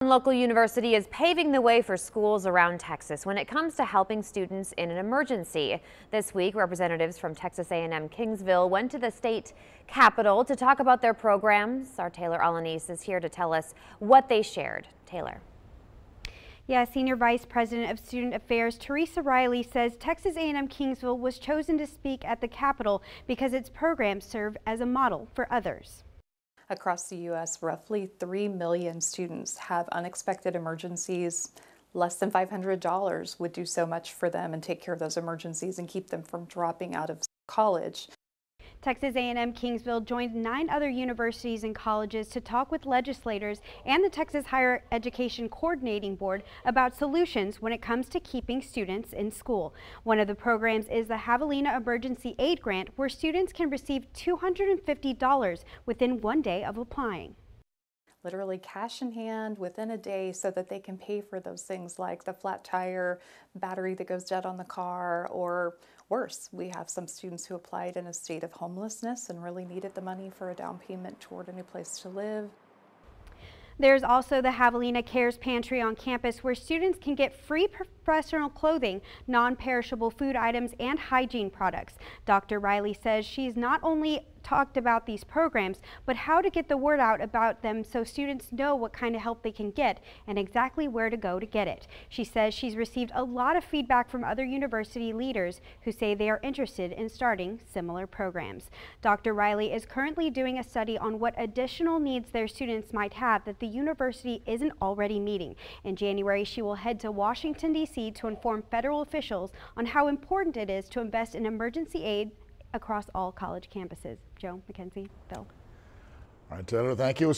Local university is paving the way for schools around Texas when it comes to helping students in an emergency. This week, representatives from Texas A&M Kingsville went to the state capitol to talk about their programs. Our Taylor Alanis is here to tell us what they shared. Taylor. Yeah, Senior Vice President of Student Affairs Teresa Riley says Texas A&M Kingsville was chosen to speak at the Capitol because its programs serve as a model for others. Across the U.S., roughly 3 million students have unexpected emergencies. Less than $500 would do so much for them and take care of those emergencies and keep them from dropping out of college. Texas A&M Kingsville joined 9 other universities and colleges to talk with legislators and the Texas Higher Education Coordinating Board about solutions when it comes to keeping students in school. One of the programs is the Javelina Emergency Aid Grant, where students can receive $250 within 1 day of applying. Literally cash in hand within a day so that they can pay for those things like the flat tire, battery that goes dead on the car, or worse, we have some students who applied in a state of homelessness and really needed the money for a down payment toward a new place to live. There's also the Javelina Cares Pantry on campus, where students can get free professional clothing, non-perishable food items, and hygiene products. Dr. Riley says she's not only talked about these programs, but how to get the word out about them so students know what kind of help they can get and exactly where to go to get it. She says she's received a lot of feedback from other university leaders who say they are interested in starting similar programs. Dr. Riley is currently doing a study on what additional needs their students might have that the university isn't already meeting. In January, she will head to Washington, D.C. to inform federal officials on how important it is to invest in emergency aid across all college campuses. Joe, Mackenzie, Bill. All right, Taylor, thank you.